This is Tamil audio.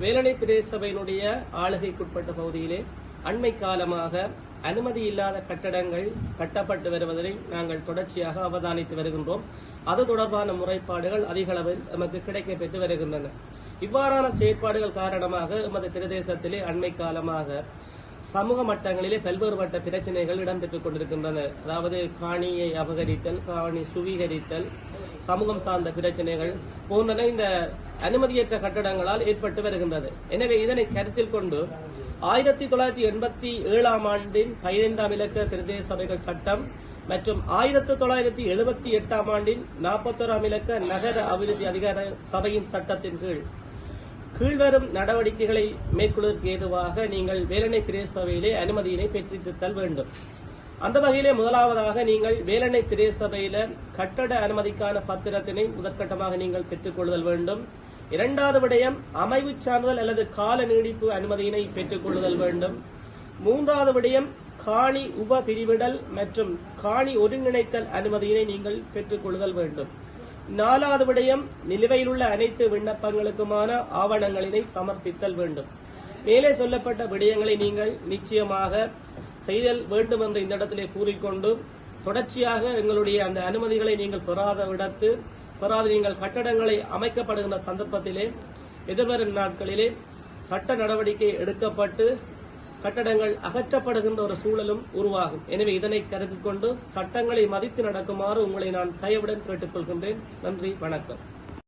வேலணை பிரதேச சபையினுடைய ஆளுகைக்குட்பட்ட பகுதியிலே அண்மை காலமாக அனுமதி இல்லாத கட்டடங்கள் கட்டப்பட்டு வருவதை நாங்கள் தொடர்ச்சியாக அவதானித்து வருகின்றோம். அது தொடர்பான முறைப்பாடுகள் அதிக அளவில் நமக்கு கிடைக்கப்பெற்று வருகின்றன. இவ்வாறான செயற்பாடுகள் காரணமாக எமது பிரதேசத்திலே அண்மை காலமாக சமூக மட்டங்களிலே பல்வேறுபட்ட பிரச்சனைகள் இடம்பெற்றுக் கொண்டிருக்கின்றன. அதாவது காணியை அபகரித்தல், காணி சுவீகரித்தல், சமூகம் சார்ந்த பிரச்சனைகள் போன்றன இந்த அனுமதியற்ற கட்டடங்களால் ஏற்பட்டு வருகின்றது. எனவே இதனை கருத்தில் கொண்டு 1987 ஆண்டின் 15ஆம் இலக்க பிரதேச சபைகள் சட்டம் மற்றும் 1978 ஆண்டின் 41ஆம் இலக்க நகர அபிவிருத்தி அதிகார சபையின் சட்டத்தின் கீழ்வரும் நடவடிக்கைகளை மேற்கொள்வதற்கு ஏதுவாக நீங்கள் வேலணை பிரதேச சபையிலே அனுமதியினை பெற்றிருத்தல் வேண்டும். அந்த வகையிலே முதலாவதாக நீங்கள் வேலணை பிரதேச சபையில கட்டட அனுமதிக்கான பத்திரத்தினை முதற்கட்டமாக நீங்கள் பெற்றுக் கொள்ளுதல் வேண்டும். இரண்டாவது விடயம் அமைவு சான்றிதழ் அல்லது கால நீடிப்பு அனுமதியினை பெற்றுக் கொள்ளுதல் வேண்டும். மூன்றாவது விடயம் காணி உப பிரிவிடல் மற்றும் காணி ஒருங்கிணைத்தல் அனுமதியினை நீங்கள் பெற்றுக் கொள்ளுதல் வேண்டும். நாலாவது விடயம் நிலுவையில் உள்ள அனைத்து விண்ணப்பங்களுக்குமான ஆவணங்களினை சமர்ப்பித்தல் வேண்டும். மேலே சொல்லப்பட்ட விடயங்களை நீங்கள் நிச்சயமாக செய்தல் வேண்டும் என்று இந்த இடத்திலே கூறிக்கொண்டு தொடர்ச்சியாக எங்களுடைய அந்த அனுமதிகளை நீங்கள் பெறாத நீங்கள் கட்டடங்களை அமைக்கப்படுகின்ற சந்தர்ப்பத்திலே எதிர்வரும் நாட்களிலே சட்ட நடவடிக்கை எடுக்கப்பட்டு கட்டடங்கள் அகற்றப்படுகின்ற ஒரு சூழலும் உருவாகும். எனவே இதனை கருத்தில் கொண்டு சட்டங்களை மதித்து நடக்குமாறு உங்களை நான் தயவுடன் கேட்டுக்கொள்கின்றேன். நன்றி, வணக்கம்.